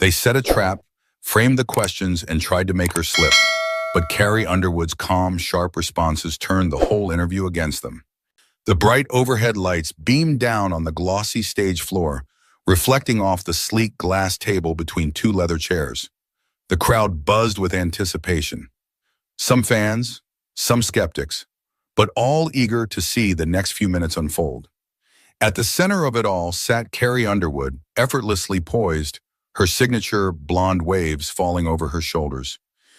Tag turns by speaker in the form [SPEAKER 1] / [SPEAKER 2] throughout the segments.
[SPEAKER 1] They set a trap, framed the questions, and tried to make her slip. But Carrie Underwood's calm, sharp responses turned the whole interview against them. The bright overhead lights beamed down on the glossy stage floor, reflecting off the sleek glass table between two leather chairs. The crowd buzzed with anticipation. Some fans, some skeptics, but all eager to see the next few minutes unfold. At the center of it all sat Carrie Underwood, effortlessly poised, her signature blonde waves falling over her shoulders.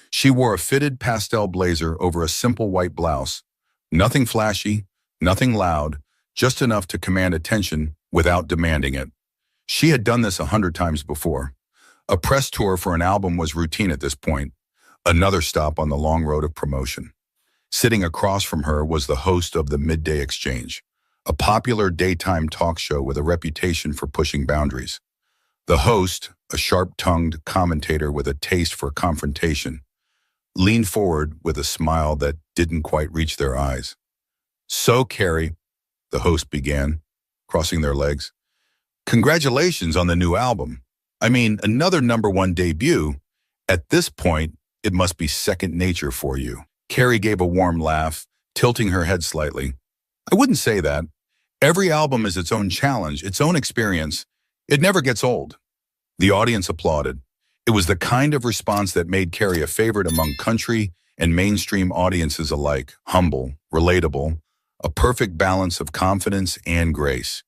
[SPEAKER 1] She wore a fitted pastel blazer over a simple white blouse. Nothing flashy, nothing loud, just enough to command attention without demanding it. She had done this 100 times before. A press tour for an album was routine at this point, another stop on the long road of promotion. Sitting across from her was the host of the Midday Exchange, a popular daytime talk show with a reputation for pushing boundaries. The host, a sharp-tongued commentator with a taste for confrontation, leaned forward with a smile that didn't quite reach their eyes. "So, Carrie," the host began, crossing their legs, "congratulations on the new album. I mean, another #1 debut. At this point, it must be second nature for you." Carrie gave a warm laugh, tilting her head slightly. "I wouldn't say that. Every album is its own challenge, its own experience. It never gets old." The audience applauded. It was the kind of response that made Carrie a favorite among country and mainstream audiences alike, humble, relatable, a perfect balance of confidence and grace.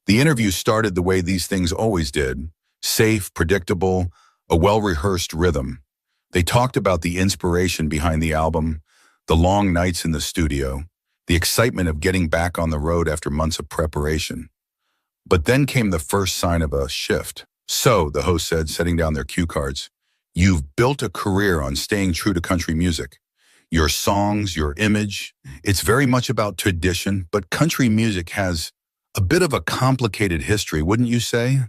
[SPEAKER 1] The interview started the way these things always did, safe, predictable, a well-rehearsed rhythm. They talked about the inspiration behind the album, the long nights in the studio, the excitement of getting back on the road after months of preparation. But then came the first sign of a shift. "So," the host said, setting down their cue cards, "you've built a career on staying true to country music. Your songs, your image, it's very much about tradition, but country music has a bit of a complicated history, wouldn't you say?"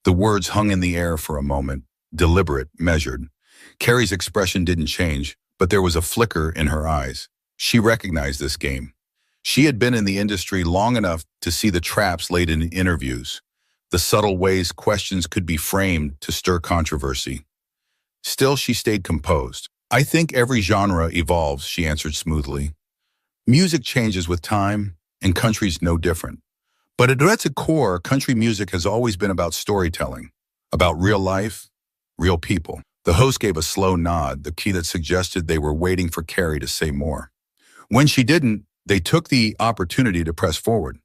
[SPEAKER 1] The words hung in the air for a moment, deliberate, measured. Carrie's expression didn't change, but there was a flicker in her eyes. She recognized this game. She had been in the industry long enough to see the traps laid in interviews, the subtle ways questions could be framed to stir controversy. Still, she stayed composed. "I think every genre evolves," she answered smoothly. "Music changes with time, and country's no different. But at its core, country music has always been about storytelling, about real life, real people." The host gave a slow nod, the key that suggested they were waiting for Carrie to say more. When she didn't, they took the opportunity to press forward.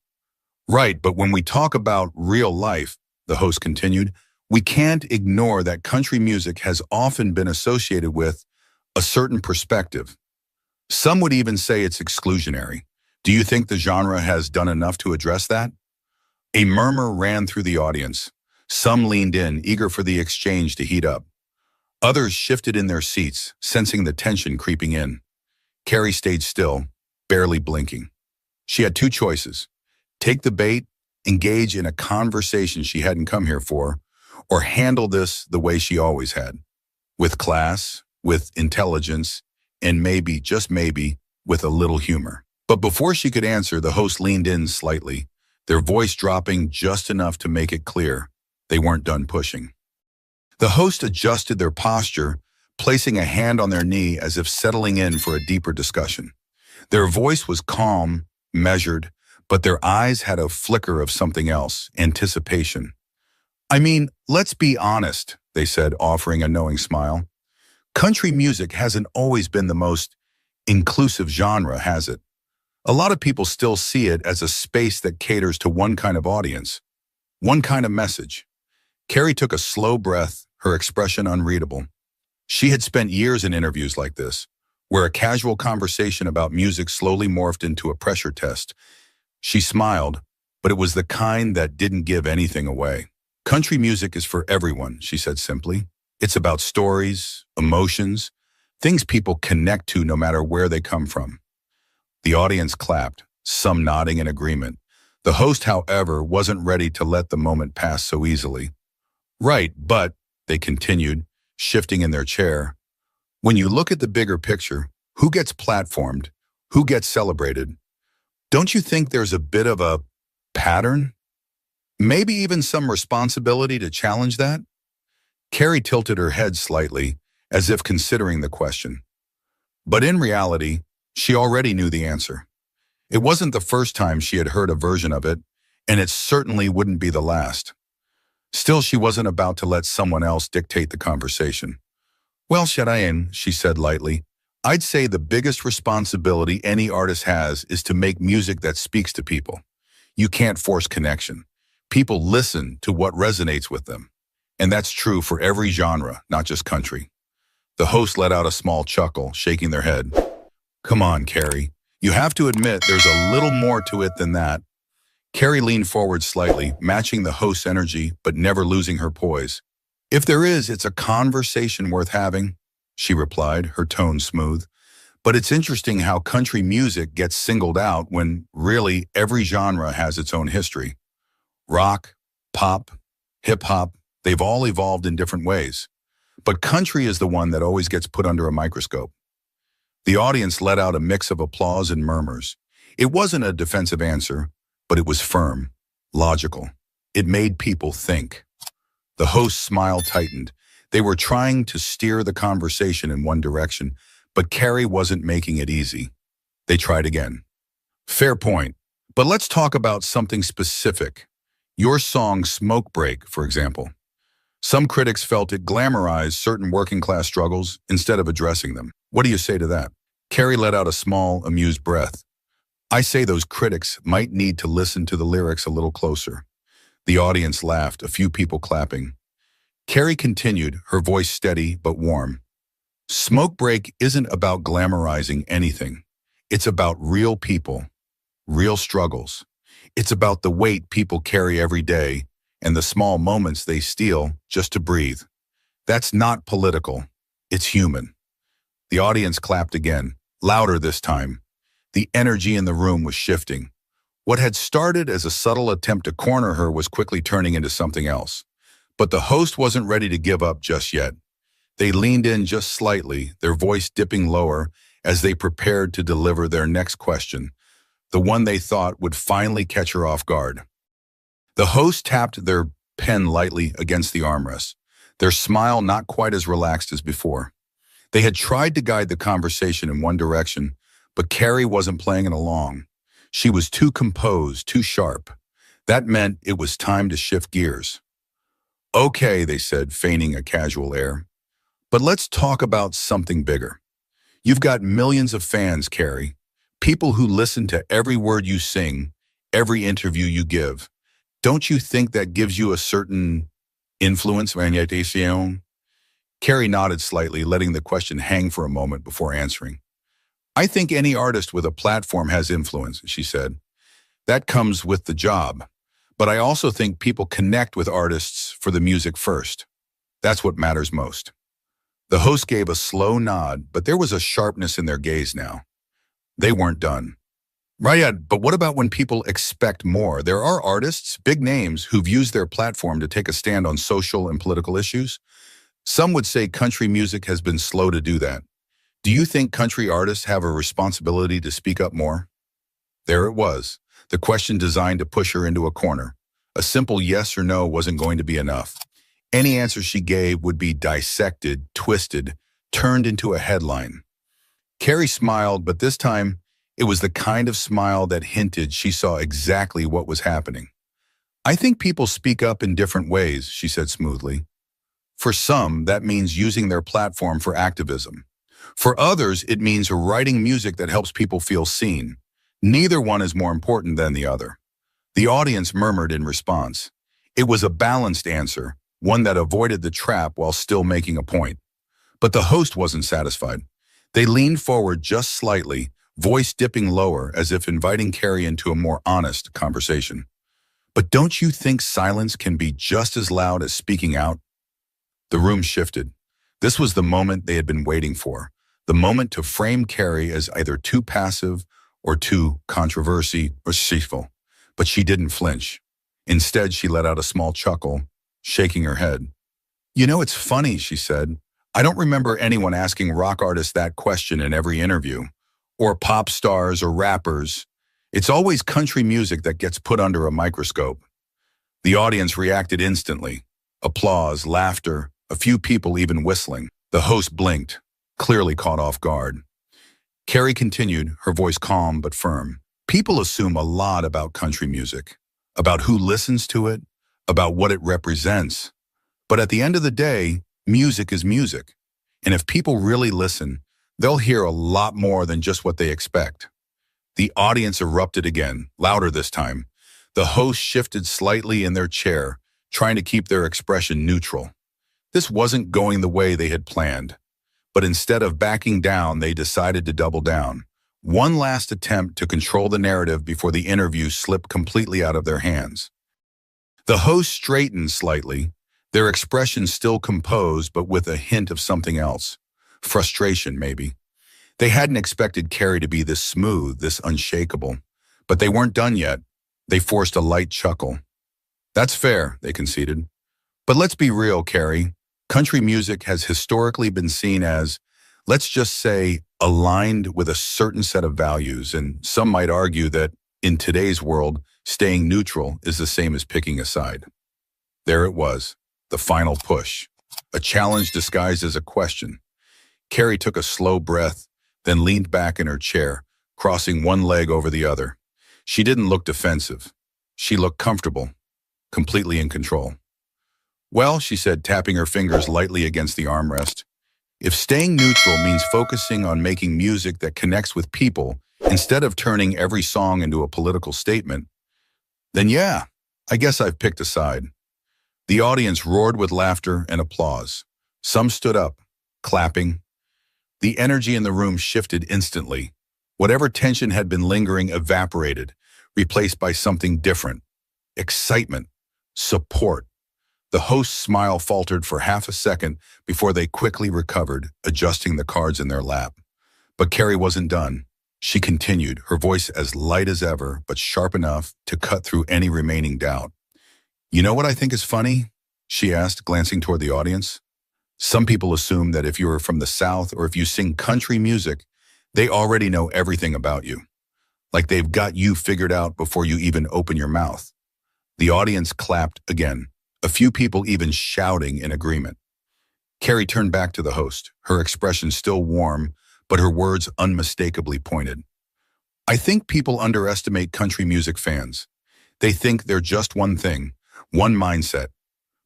[SPEAKER 1] "Right, but when we talk about real life," the host continued, "we can't ignore that country music has often been associated with a certain perspective. Some would even say it's exclusionary. Do you think the genre has done enough to address that?" A murmur ran through the audience. Some leaned in, eager for the exchange to heat up. Others shifted in their seats, sensing the tension creeping in. Carrie stayed still, barely blinking. She had two choices: take the bait, engage in a conversation she hadn't come here for, or handle this the way she always had, with class, with intelligence, and maybe, just maybe, with a little humor. But before she could answer, the host leaned in slightly, their voice dropping just enough to make it clear they weren't done pushing. The host adjusted their posture, placing a hand on their knee as if settling in for a deeper discussion. Their voice was calm, measured, but their eyes had a flicker of something else, anticipation. "I mean, let's be honest," they said, offering a knowing smile. "Country music hasn't always been the most inclusive genre, has it? A lot of people still see it as a space that caters to one kind of audience, one kind of message." Carrie took a slow breath, her expression unreadable. She had spent years in interviews like this, where a casual conversation about music slowly morphed into a pressure test. She smiled, but it was the kind that didn't give anything away. "Country music is for everyone," she said simply. "It's about stories, emotions, things people connect to no matter where they come from." The audience clapped, some nodding in agreement. The host, however, wasn't ready to let the moment pass so easily. "Right, but," they continued, shifting in their chair, "when you look at the bigger picture, who gets platformed, who gets celebrated, don't you think there's a bit of a pattern? Maybe even some responsibility to challenge that?" Carrie tilted her head slightly, as if considering the question. But in reality, she already knew the answer. It wasn't the first time she had heard a version of it, and it certainly wouldn't be the last. Still, she wasn't about to let someone else dictate the conversation. Well, Shadayan, she said lightly, I'd say the biggest responsibility any artist has is to make music that speaks to people. You can't force connection. People listen to what resonates with them. And that's true for every genre, not just country. The host let out a small chuckle, shaking their head. Come on, Carrie. You have to admit there's a little more to it than that. Carrie leaned forward slightly, matching the host's energy, but never losing her poise. If there is, it's a conversation worth having, she replied, her tone smooth. But it's interesting how country music gets singled out when really every genre has its own history. Rock, pop, hip-hop, they've all evolved in different ways. But country is the one that always gets put under a microscope. The audience let out a mix of applause and murmurs. It wasn't a defensive answer, but it was firm, logical. It made people think. The host's smile tightened. They were trying to steer the conversation in one direction, but Carrie wasn't making it easy. They tried again. Fair point. But let's talk about something specific. Your song Smoke Break, for example. Some critics felt it glamorized certain working-class struggles instead of addressing them. What do you say to that? Carrie let out a small, amused breath. I say those critics might need to listen to the lyrics a little closer. The audience laughed, a few people clapping. Carrie continued, her voice steady but warm. Smoke Break isn't about glamorizing anything. It's about real people, real struggles. It's about the weight people carry every day and the small moments they steal just to breathe. That's not political. It's human. The audience clapped again, louder this time. The energy in the room was shifting. What had started as a subtle attempt to corner her was quickly turning into something else. But the host wasn't ready to give up just yet. They leaned in just slightly, their voice dipping lower as they prepared to deliver their next question, the one they thought would finally catch her off guard. The host tapped their pen lightly against the armrest, their smile not quite as relaxed as before. They had tried to guide the conversation in one direction, but Carrie wasn't playing it along. She was too composed, too sharp. That meant it was time to shift gears. Okay, they said, feigning a casual air. But let's talk about something bigger. You've got millions of fans, Carrie. People who listen to every word you sing, every interview you give. Don't you think that gives you a certain influence, magnetation? Carrie nodded slightly, letting the question hang for a moment before answering. I think any artist with a platform has influence, she said. That comes with the job. But I also think people connect with artists for the music first. That's what matters most. The host gave a slow nod, but there was a sharpness in their gaze now. They weren't done. Rayad, but what about when people expect more? There are artists, big names, who've used their platform to take a stand on social and political issues. Some would say country music has been slow to do that. Do you think country artists have a responsibility to speak up more? There it was, the question designed to push her into a corner. A simple yes or no wasn't going to be enough. Any answer she gave would be dissected, twisted, turned into a headline. Carrie smiled, but this time, it was the kind of smile that hinted she saw exactly what was happening. I think people speak up in different ways, she said smoothly. For some, that means using their platform for activism. For others, it means writing music that helps people feel seen. Neither one is more important than the other. The audience murmured in response. It was a balanced answer, one that avoided the trap while still making a point. But the host wasn't satisfied. They leaned forward just slightly, voice dipping lower as if inviting Carrie into a more honest conversation. But don't you think silence can be just as loud as speaking out? The room shifted. This was the moment they had been waiting for, the moment to frame Carrie as either too passive or too controversy or deceitful. But she didn't flinch. Instead, she let out a small chuckle, shaking her head. You know, it's funny, she said. I don't remember anyone asking rock artists that question in every interview, or pop stars or rappers. It's always country music that gets put under a microscope. The audience reacted instantly. Applause, laughter, a few people even whistling. The host blinked, clearly caught off guard. Carrie continued, her voice calm but firm. People assume a lot about country music, about who listens to it, about what it represents. But at the end of the day, music is music. And if people really listen, they'll hear a lot more than just what they expect. The audience erupted again, louder this time. The host shifted slightly in their chair, trying to keep their expression neutral. This wasn't going the way they had planned. But instead of backing down, they decided to double down. One last attempt to control the narrative before the interview slipped completely out of their hands. The host straightened slightly, their expression still composed but with a hint of something else. Frustration, maybe. They hadn't expected Carrie to be this smooth, this unshakable. But they weren't done yet. They forced a light chuckle. That's fair, they conceded. But let's be real, Carrie. Country music has historically been seen as, let's just say, aligned with a certain set of values, and some might argue that, in today's world, staying neutral is the same as picking a side. There it was, the final push, a challenge disguised as a question. Carrie took a slow breath, then leaned back in her chair, crossing one leg over the other. She didn't look defensive. She looked comfortable, completely in control. Well, she said, tapping her fingers lightly against the armrest, if staying neutral means focusing on making music that connects with people instead of turning every song into a political statement, then yeah, I guess I've picked a side. The audience roared with laughter and applause. Some stood up, clapping. The energy in the room shifted instantly. Whatever tension had been lingering evaporated, replaced by something different. Excitement, support. The host's smile faltered for half a second before they quickly recovered, adjusting the cards in their lap. But Carrie wasn't done. She continued, her voice as light as ever, but sharp enough to cut through any remaining doubt. You know what I think is funny? She asked, glancing toward the audience. Some people assume that if you are from the South or if you sing country music, they already know everything about you. Like they've got you figured out before you even open your mouth. The audience clapped again, a few people even shouting in agreement. Carrie turned back to the host, her expression still warm, but her words unmistakably pointed. I think people underestimate country music fans. They think they're just one thing, one mindset.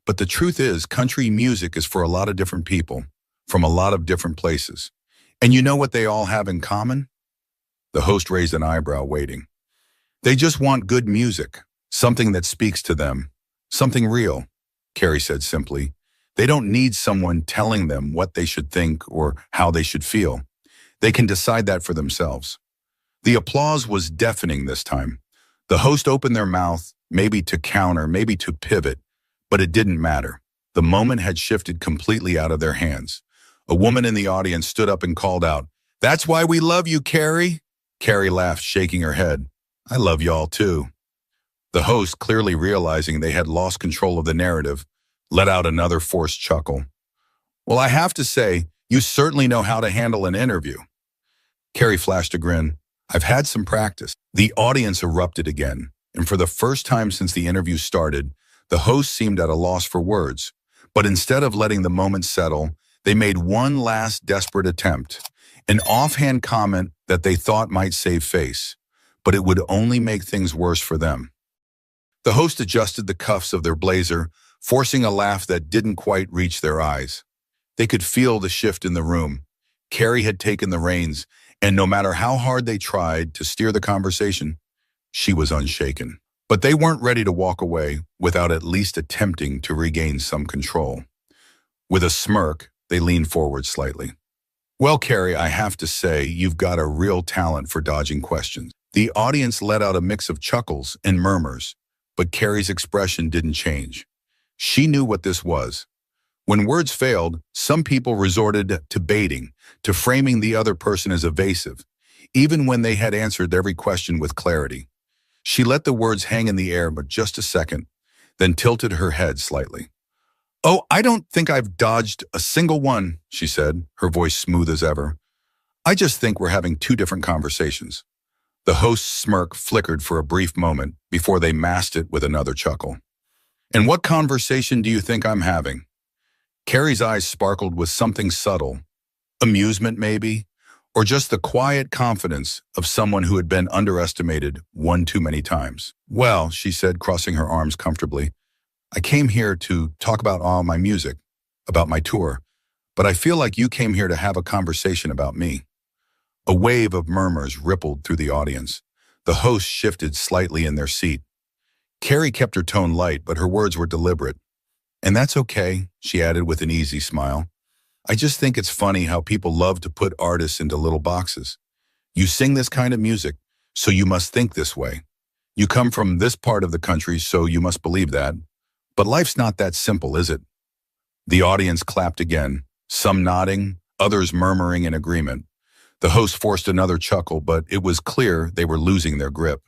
[SPEAKER 1] But the truth is, country music is for a lot of different people, from a lot of different places. And you know what they all have in common? The host raised an eyebrow, waiting. They just want good music, something that speaks to them, something real, Carrie said simply. They don't need someone telling them what they should think or how they should feel. They can decide that for themselves. The applause was deafening this time. The host opened their mouth, maybe to counter, maybe to pivot, but it didn't matter. The moment had shifted completely out of their hands. A woman in the audience stood up and called out, "That's why we love you, Carrie." Carrie laughed, shaking her head. "I love y'all too." The host, clearly realizing they had lost control of the narrative, let out another forced chuckle. "Well, I have to say, you certainly know how to handle an interview." Carrie flashed a grin. "I've had some practice." The audience erupted again, and for the first time since the interview started, the host seemed at a loss for words. But instead of letting the moment settle, they made one last desperate attempt, an offhand comment that they thought might save face, but it would only make things worse for them. The host adjusted the cuffs of their blazer, forcing a laugh that didn't quite reach their eyes. They could feel the shift in the room. Carrie had taken the reins, and no matter how hard they tried to steer the conversation, she was unshaken. But they weren't ready to walk away without at least attempting to regain some control. With a smirk, they leaned forward slightly. "Well, Carrie, I have to say, you've got a real talent for dodging questions." The audience let out a mix of chuckles and murmurs, but Carrie's expression didn't change. She knew what this was. When words failed, some people resorted to baiting, to framing the other person as evasive, even when they had answered every question with clarity. She let the words hang in the air but just a second, then tilted her head slightly. "Oh, I don't think I've dodged a single one," she said, her voice smooth as ever. "I just think we're having two different conversations." The host's smirk flickered for a brief moment before they masked it with another chuckle. "And what conversation do you think I'm having?" Carrie's eyes sparkled with something subtle, amusement maybe, or just the quiet confidence of someone who had been underestimated one too many times. Well, she said, crossing her arms comfortably, I came here to talk about all my music, about my tour, but I feel like you came here to have a conversation about me. A wave of murmurs rippled through the audience. The host shifted slightly in their seat. Carrie kept her tone light, but her words were deliberate. And that's okay, she added with an easy smile. I just think it's funny how people love to put artists into little boxes. You sing this kind of music, so you must think this way. You come from this part of the country, so you must believe that. But life's not that simple, is it? The audience clapped again, some nodding, others murmuring in agreement. The host forced another chuckle, but it was clear they were losing their grip.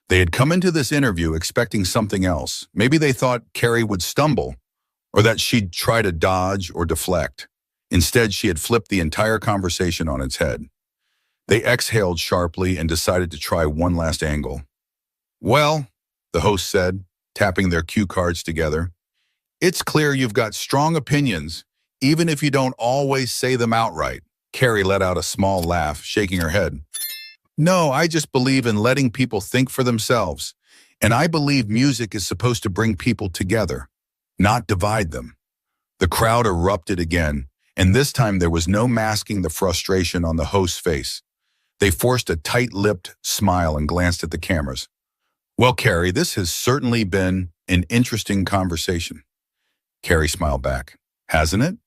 [SPEAKER 1] They had come into this interview expecting something else. Maybe they thought Carrie would stumble, or that she'd try to dodge or deflect. Instead, she had flipped the entire conversation on its head. They exhaled sharply and decided to try one last angle. Well, the host said, tapping their cue cards together, it's clear you've got strong opinions, even if you don't always say them outright. Carrie let out a small laugh, shaking her head. No, I just believe in letting people think for themselves, and I believe music is supposed to bring people together, not divide them. The crowd erupted again, and this time there was no masking the frustration on the host's face. They forced a tight-lipped smile and glanced at the cameras. Well, Carrie, this has certainly been an interesting conversation. Carrie smiled back. Hasn't it?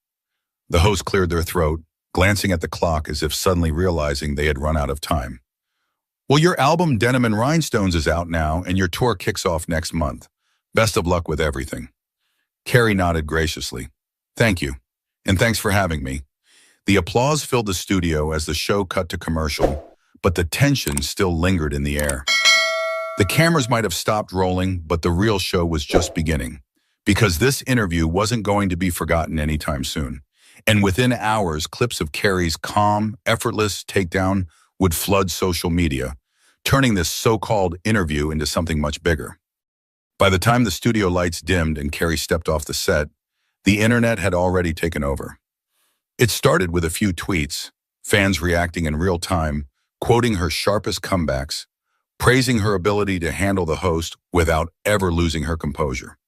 [SPEAKER 1] The host cleared their throat, glancing at the clock as if suddenly realizing they had run out of time. Well, your album Denim and Rhinestones is out now, and your tour kicks off next month. Best of luck with everything. Carrie nodded graciously. Thank you, and thanks for having me. The applause filled the studio as the show cut to commercial, but the tension still lingered in the air. The cameras might have stopped rolling, but the real show was just beginning, because this interview wasn't going to be forgotten anytime soon. And within hours, clips of Carrie's calm, effortless takedown would flood social media, turning this so-called interview into something much bigger. By the time the studio lights dimmed and Carrie stepped off the set, the internet had already taken over. It started with a few tweets, fans reacting in real time, quoting her sharpest comebacks, praising her ability to handle the host without ever losing her composure.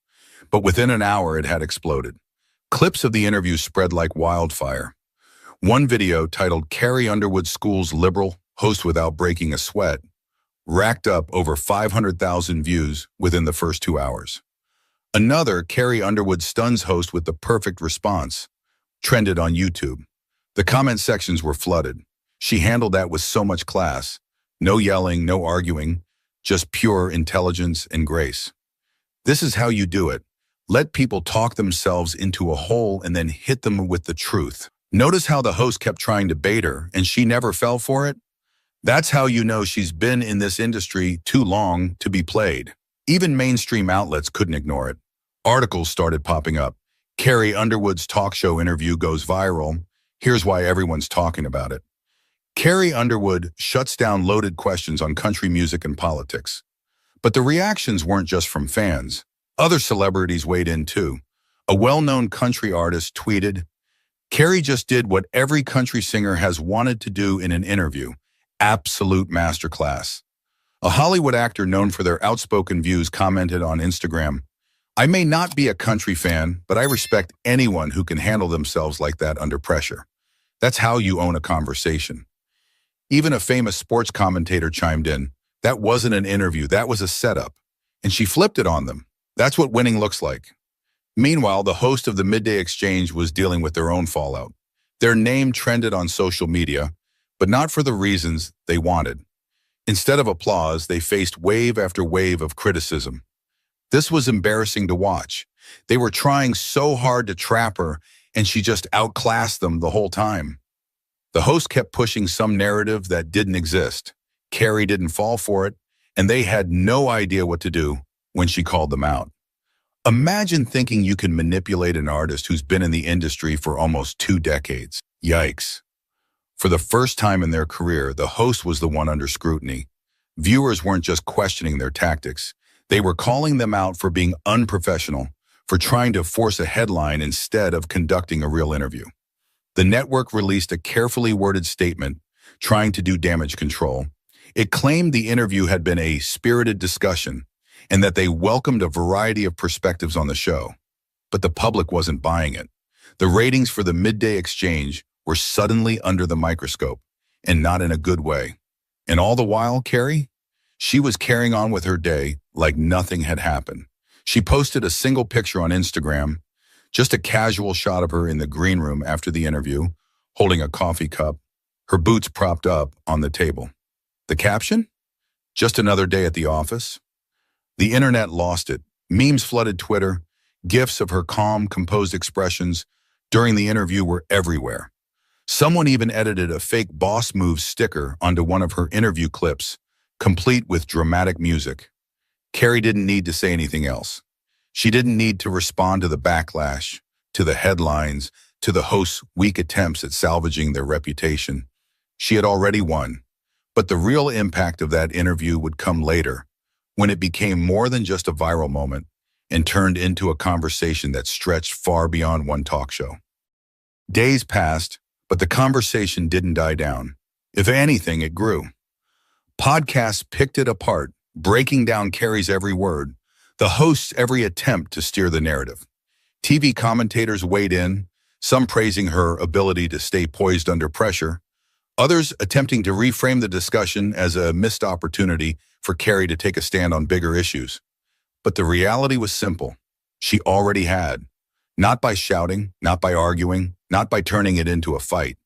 [SPEAKER 1] But within an hour, it had exploded. Clips of the interview spread like wildfire. One video, titled Carrie Underwood School's Liberal Host Without Breaking a Sweat, racked up over 500,000 views within the first 2 hours. Another, Carrie Underwood Stuns Host with the Perfect Response, trended on YouTube. The comment sections were flooded. She handled that with so much class. No yelling, no arguing, just pure intelligence and grace. This is how you do it. Let people talk themselves into a hole and then hit them with the truth. Notice how the host kept trying to bait her and she never fell for it? That's how you know she's been in this industry too long to be played. Even mainstream outlets couldn't ignore it. Articles started popping up. Carrie Underwood's talk show interview goes viral. Here's why everyone's talking about it. Carrie Underwood shuts down loaded questions on country music and politics. But the reactions weren't just from fans. Other celebrities weighed in too. A well-known country artist tweeted, Carrie just did what every country singer has wanted to do in an interview. Absolute masterclass. A Hollywood actor known for their outspoken views commented on Instagram, I may not be a country fan, but I respect anyone who can handle themselves like that under pressure. That's how you own a conversation. Even a famous sports commentator chimed in, that wasn't an interview, that was a setup. And she flipped it on them. That's what winning looks like. Meanwhile, the host of the Midday Exchange was dealing with their own fallout. Their name trended on social media, but not for the reasons they wanted. Instead of applause, they faced wave after wave of criticism. This was embarrassing to watch. They were trying so hard to trap her, and she just outclassed them the whole time. The host kept pushing some narrative that didn't exist. Carrie didn't fall for it, and they had no idea what to do when she called them out. Imagine thinking you can manipulate an artist who's been in the industry for almost 2 decades. Yikes. For the first time in their career, the host was the one under scrutiny. Viewers weren't just questioning their tactics. They were calling them out for being unprofessional, for trying to force a headline instead of conducting a real interview. The network released a carefully worded statement trying to do damage control. It claimed the interview had been a spirited discussion and that they welcomed a variety of perspectives on the show. But the public wasn't buying it. The ratings for the midday exchange were suddenly under the microscope, and not in a good way. And all the while, Carrie? She was carrying on with her day like nothing had happened. She posted a single picture on Instagram, just a casual shot of her in the green room after the interview, holding a coffee cup, her boots propped up on the table. The caption? Just another day at the office. The internet lost it. Memes flooded Twitter. GIFs of her calm, composed expressions during the interview were everywhere. Someone even edited a fake boss move sticker onto one of her interview clips, complete with dramatic music. Carrie didn't need to say anything else. She didn't need to respond to the backlash, to the headlines, to the host's weak attempts at salvaging their reputation. She had already won. But the real impact of that interview would come later, when it became more than just a viral moment and turned into a conversation that stretched far beyond one talk show. Days passed, but the conversation didn't die down. If anything, it grew. Podcasts picked it apart, breaking down Carrie's every word, the host's every attempt to steer the narrative. TV commentators weighed in, some praising her ability to stay poised under pressure, others attempting to reframe the discussion as a missed opportunity for Carrie to take a stand on bigger issues. But the reality was simple. She already had. Not by shouting, not by arguing, not by turning it into a fight.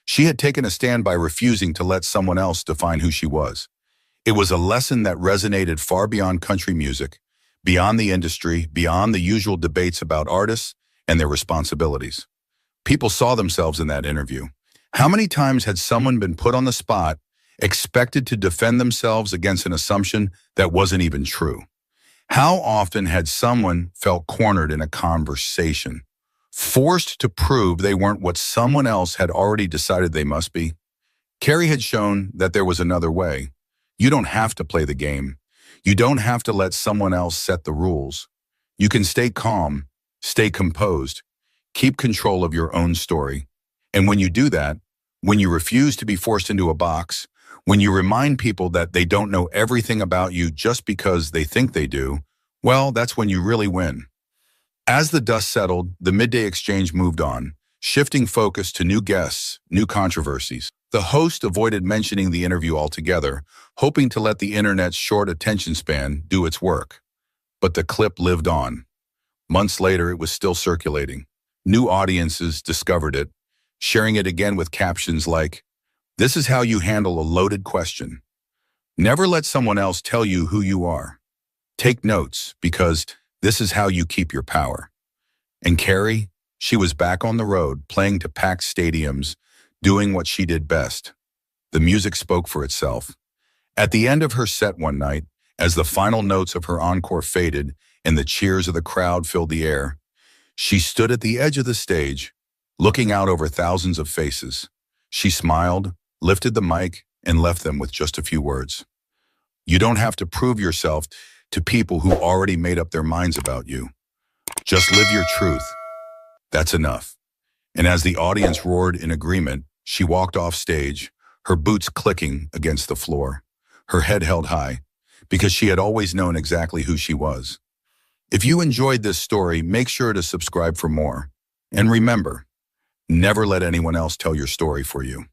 [SPEAKER 1] She had taken a stand by refusing to let someone else define who she was. It was a lesson that resonated far beyond country music, beyond the industry, beyond the usual debates about artists and their responsibilities. People saw themselves in that interview. How many times had someone been put on the spot, expected to defend themselves against an assumption that wasn't even true? How often had someone felt cornered in a conversation, forced to prove they weren't what someone else had already decided they must be? Carrie had shown that there was another way. You don't have to play the game. You don't have to let someone else set the rules. You can stay calm, stay composed, keep control of your own story. And when you do that, when you refuse to be forced into a box, when you remind people that they don't know everything about you just because they think they do, well, that's when you really win. As the dust settled, the midday exchange moved on, shifting focus to new guests, new controversies. The host avoided mentioning the interview altogether, hoping to let the internet's short attention span do its work. But the clip lived on. Months later, it was still circulating. New audiences discovered it, sharing it again with captions like, "This is how you handle a loaded question. Never let someone else tell you who you are. Take notes, because this is how you keep your power." And Carrie, she was back on the road, playing to packed stadiums, doing what she did best. The music spoke for itself. At the end of her set one night, as the final notes of her encore faded and the cheers of the crowd filled the air, she stood at the edge of the stage, looking out over thousands of faces. She smiled, lifted the mic, and left them with just a few words. You don't have to prove yourself to people who already made up their minds about you. Just live your truth. That's enough. And as the audience roared in agreement, she walked off stage, her boots clicking against the floor, her head held high, because she had always known exactly who she was. If you enjoyed this story, make sure to subscribe for more. And remember, never let anyone else tell your story for you.